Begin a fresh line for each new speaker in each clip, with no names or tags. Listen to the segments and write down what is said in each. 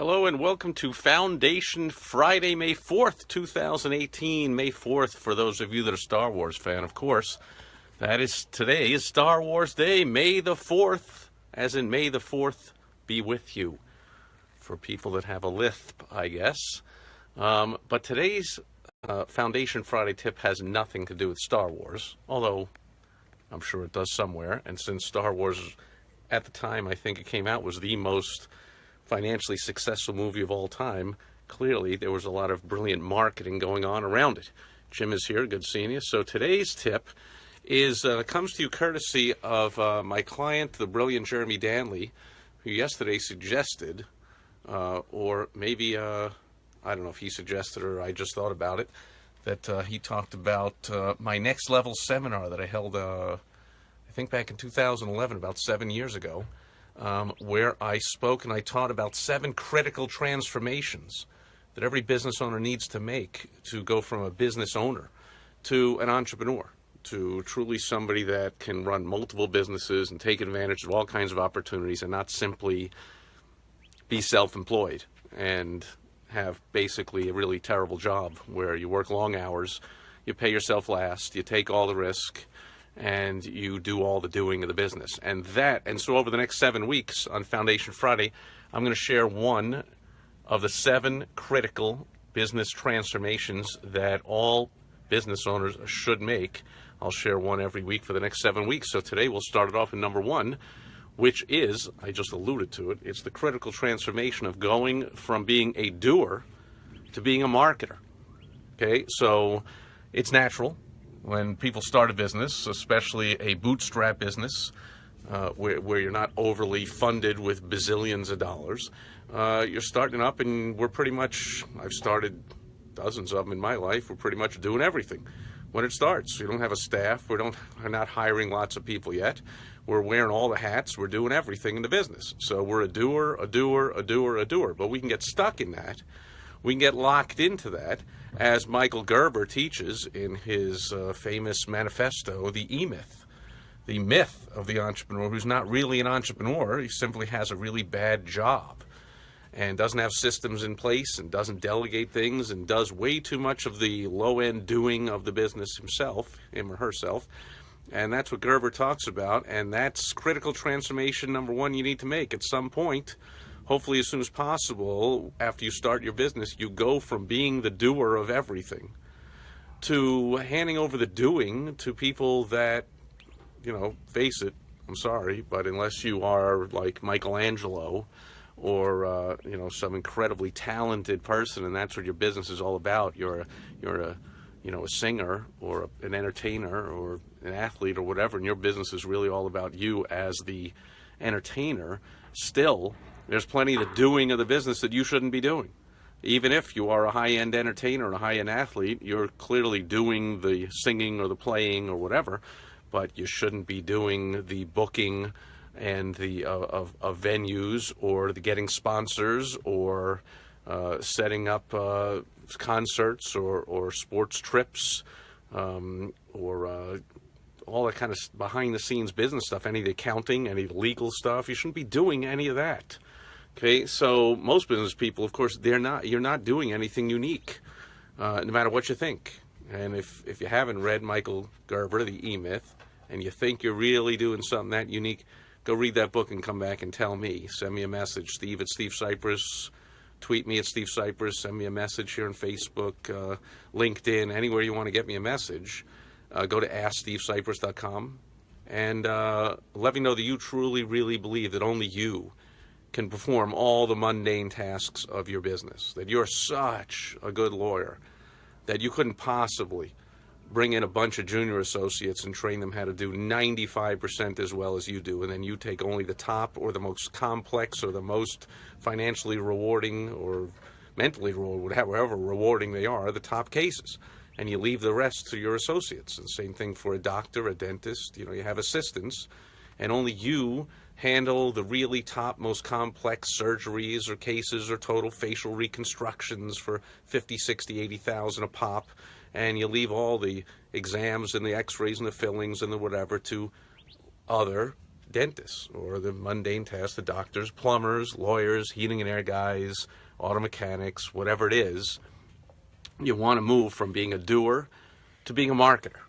Hello and welcome to Foundation Friday, May 4th, 2018. May 4th, for those of you that are Star Wars fan, of course. Today is Star Wars Day, May the 4th, as in May the 4th be with you. For people that have a lisp, I guess. But today's Foundation Friday tip has nothing to do with Star Wars, although I'm sure it does somewhere. And since Star Wars, at the time I think it came out, was the most financially successful movie of all time, clearly there was a lot of brilliant marketing going on around it. Jim is here, good seeing you. So today's tip comes to you courtesy of my client, the brilliant Jeremy Danley, who yesterday suggested, or maybe, I don't know if he suggested or I just thought about it, that he talked about my Next Level seminar that I held, I think back in 2011, about 7 years ago. Where I spoke and I taught about 7 critical transformations that every business owner needs to make to go from a business owner to an entrepreneur, to truly somebody that can run multiple businesses and take advantage of all kinds of opportunities and not simply be self-employed and have basically a really terrible job where you work long hours, you pay yourself last, you take all the risk, and you do all the doing of the business. And so over the next 7 weeks on Foundation Friday, I'm going to share one of the 7 critical business transformations that all business owners should make. I'll share one every week for the next 7 weeks. So today we'll start it off in number 1, which is, I just alluded to it, it's the critical transformation of going from being a doer to being a marketer. Okay, so it's natural when people start a business, especially a bootstrap business, where you're not overly funded with bazillions of dollars, you're starting up, and I've started dozens of them in my life, we're pretty much doing everything when it starts. We don't have a staff, we're not hiring lots of people yet, we're wearing all the hats, we're doing everything in the business. So we're a doer, but we can get stuck in that. We can get locked into that, as Michael Gerber teaches in his famous manifesto, the E-Myth, the myth of the entrepreneur who's not really an entrepreneur. He simply has a really bad job and doesn't have systems in place and doesn't delegate things and does way too much of the low-end doing of the business himself, him or herself. And that's what Gerber talks about, and that's critical transformation number 1 you need to make at some point. Hopefully as soon as possible, after you start your business, you go from being the doer of everything to handing over the doing to people that, face it, I'm sorry, but unless you are like Michelangelo or, some incredibly talented person, and that's what your business is all about, you're a singer or an entertainer or an athlete or whatever, and your business is really all about you as the entertainer, still, there's plenty of the doing of the business that you shouldn't be doing. Even if you are a high-end entertainer and a high-end athlete, you're clearly doing the singing or the playing or whatever, but you shouldn't be doing the booking and the of venues or the getting sponsors or setting up concerts or sports trips or all that kind of behind-the-scenes business stuff, any of the accounting, any of the legal stuff. You shouldn't be doing any of that. Okay, so most business people, of course, you're not doing anything unique, no matter what you think. And if you haven't read Michael Gerber, the E-Myth, and you think you're really doing something that unique, go read that book and come back and tell me. Send me a message, Steve at Steve Sipress. Tweet me at Steve Sipress. Send me a message here on Facebook, LinkedIn, anywhere you want to get me a message. Go to AskSteveSipress.com and let me know that you truly, really believe that only you can perform all the mundane tasks of your business, that you're such a good lawyer that you couldn't possibly bring in a bunch of junior associates and train them how to do 95% as well as you do, and then you take only the top or the most complex or the most financially rewarding or mentally rewarding, however rewarding they are, the top cases, and you leave the rest to your associates. And same thing for a doctor, a dentist, you have assistants, and only you handle the really top, most complex surgeries or cases or total facial reconstructions for 50, 60, 80,000 a pop, and you leave all the exams and the x-rays and the fillings and the whatever to other dentists, or the mundane tasks, the doctors, plumbers, lawyers, heating and air guys, auto mechanics, whatever it is. You want to move from being a doer to being a marketer.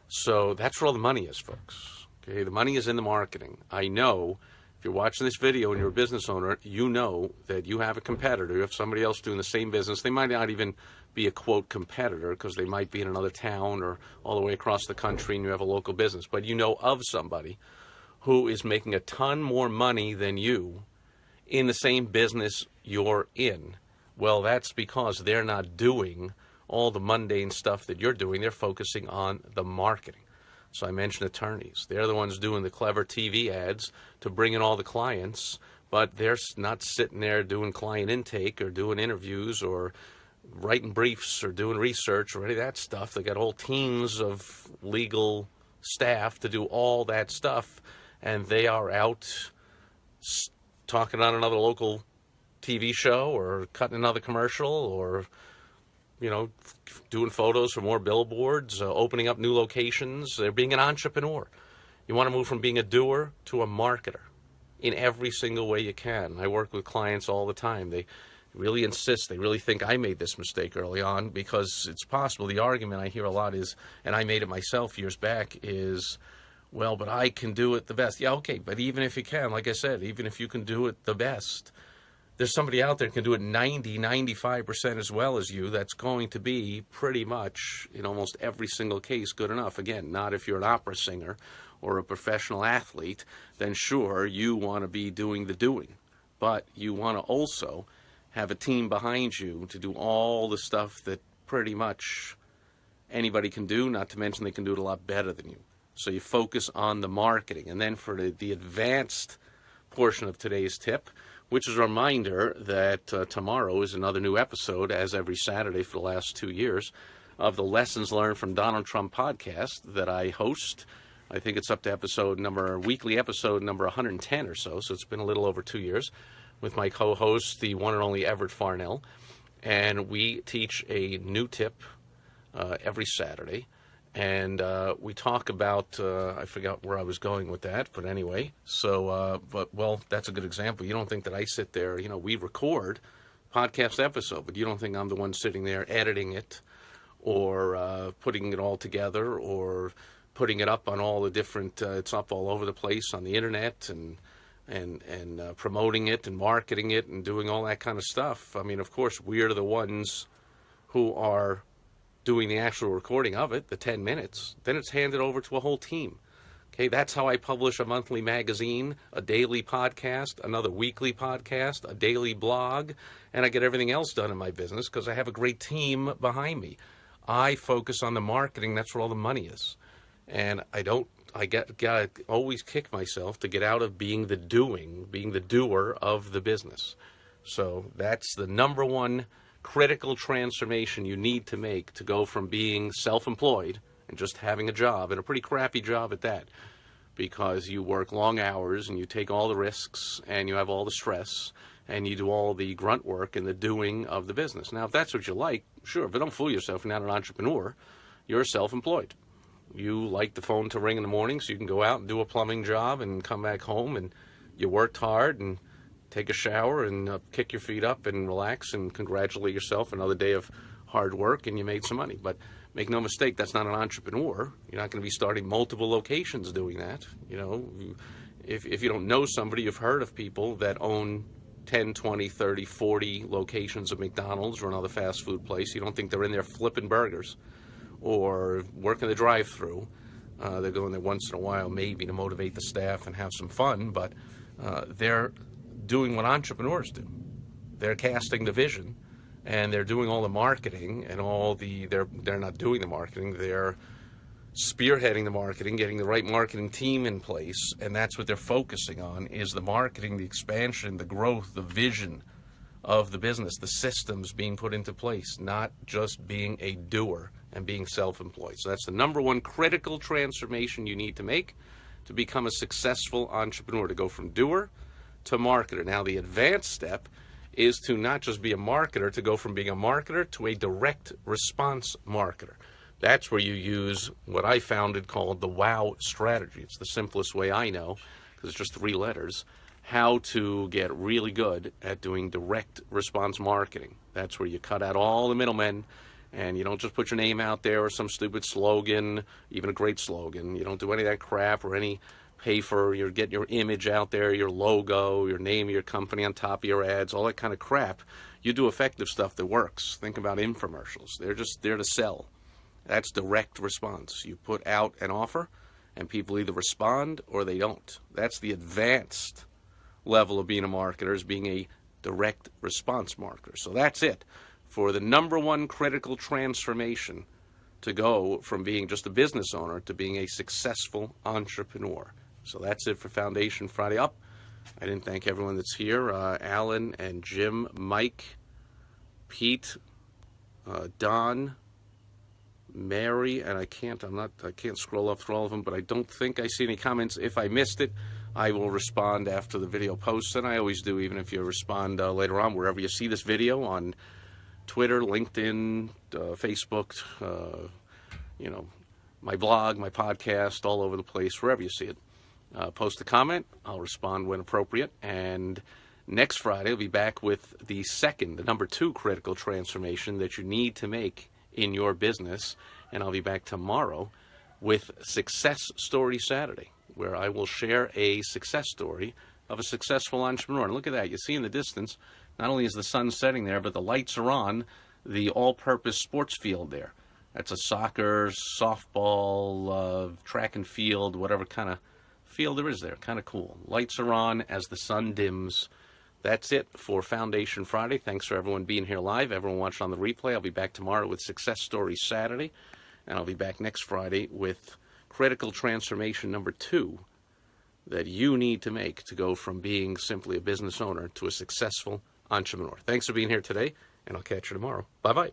So that's where all the money is, folks. Okay, the money is in the marketing. I know if you're watching this video and you're a business owner, you know that you have a competitor. You have somebody else doing the same business. They might not even be a, quote, competitor, because they might be in another town or all the way across the country and you have a local business. But you know of somebody who is making a ton more money than you in the same business you're in. Well, that's because they're not doing all the mundane stuff that you're doing. They're focusing on the marketing. So I mentioned attorneys. They're the ones doing the clever TV ads to bring in all the clients, but they're not sitting there doing client intake or doing interviews or writing briefs or doing research or any of that stuff. They got whole teams of legal staff to do all that stuff, and they are out talking on another local TV show or cutting another commercial or, you know, doing photos for more billboards, opening up new locations. They're being an entrepreneur. You want to move from being a doer to a marketer in every single way you can. I work with clients all the time. They really insist. They really think I made this mistake early on, because it's possible. The argument I hear a lot is, and I made it myself years back, is, well, but I can do it the best. Yeah, okay, but even if you can, like I said, even if you can do it the best, there's somebody out there who can do it 90, 95% as well as you. That's going to be pretty much, in almost every single case, good enough. Again, not if you're an opera singer or a professional athlete, then sure, you want to be doing the doing. But you want to also have a team behind you to do all the stuff that pretty much anybody can do, not to mention they can do it a lot better than you. So you focus on the marketing. And then for the advanced portion of today's tip, which is a reminder that tomorrow is another new episode, as every Saturday for the last 2 years, of the Lessons Learned from Donald Trump podcast that I host. I think it's up to weekly episode number 110 or so it's been a little over 2 years, with my co-host, the one and only Everett Farnell. And we teach a new tip every Saturday. And we talk about, I forgot where I was going with that, but anyway. So, well, that's a good example. You don't think that I sit there, we record podcast episode, but you don't think I'm the one sitting there editing it or putting it all together or putting it up on all the different, it's up all over the place on the internet and promoting it and marketing it and doing all that kind of stuff. I mean, of course, we're the ones who are doing the actual recording of it, the 10 minutes. Then it's handed over to a whole team. Okay, that's how I publish a monthly magazine, a daily podcast, another weekly podcast, a daily blog, and I get everything else done in my business because I have a great team behind me. I focus on the marketing. That's where all the money is. And I gotta always kick myself to get out of being the doer of the business. So that's the number one critical transformation you need to make to go from being self-employed and just having a job, and a pretty crappy job at that, because you work long hours and you take all the risks and you have all the stress and you do all the grunt work and the doing of the business. Now, if that's what you like, sure, but don't fool yourself. You're not an entrepreneur. You're self-employed. You like the phone to ring in the morning so you can go out and do a plumbing job and come back home, and you worked hard and take a shower and kick your feet up and relax and congratulate yourself. Another day of hard work and you made some money. But make no mistake, that's not an entrepreneur. You're not going to be starting multiple locations doing that. If you don't know somebody, you've heard of people that own 10, 20, 30, 40 locations of McDonald's or another fast food place. You don't think they're in there flipping burgers or working the drive-through. They're going there once in a while maybe to motivate the staff and have some fun, but they're doing what entrepreneurs do. They're casting the vision, and they're doing all the marketing and they're not doing the marketing, they're spearheading the marketing, getting the right marketing team in place, and that's what they're focusing on, is the marketing, the expansion, the growth, the vision of the business, the systems being put into place, not just being a doer and being self-employed. So that's the number one critical transformation you need to make to become a successful entrepreneur, to go from doer to marketer. Now, the advanced step is to not just be a marketer, to go from being a marketer to a direct response marketer. That's where you use what I founded called the WOW strategy. It's the simplest way I know, because it's just 3 letters, how to get really good at doing direct response marketing. That's where you cut out all the middlemen, and you don't just put your name out there or some stupid slogan, even a great slogan. You don't do any of that crap or any pay for get your image out there, your logo, your name of your company on top of your ads, all that kind of crap. You do effective stuff that works. Think about infomercials. They're just there to sell. That's direct response. You put out an offer, and people either respond or they don't. That's the advanced level of being a marketer, is being a direct response marketer. So that's it for the #1 critical transformation to go from being just a business owner to being a successful entrepreneur. So that's it for Foundation Friday Up. I didn't thank everyone that's here. Alan and Jim, Mike, Pete, Don, Mary, and I can't scroll up through all of them, but I don't think I see any comments. If I missed it, I will respond after the video posts, and I always do, even if you respond later on, wherever you see this video, on Twitter, LinkedIn, Facebook, my blog, my podcast, all over the place, wherever you see it. Post a comment. I'll respond when appropriate. And next Friday, I'll be back with the #2 critical transformation that you need to make in your business. And I'll be back tomorrow with Success Story Saturday, where I will share a success story of a successful entrepreneur. And look at that. You see in the distance, not only is the sun setting there, but the lights are on the all-purpose sports field there. That's a soccer, softball, track and field, whatever kind of field there is there. Kind of cool. Lights are on as the sun dims. That's it for Foundation Friday. Thanks for everyone being here live, everyone watching on the replay. I'll be back tomorrow with Success Story Saturday, and I'll be back next Friday with Critical Transformation #2 that you need to make to go from being simply a business owner to a successful entrepreneur. Thanks for being here today, and I'll catch you tomorrow. Bye-bye.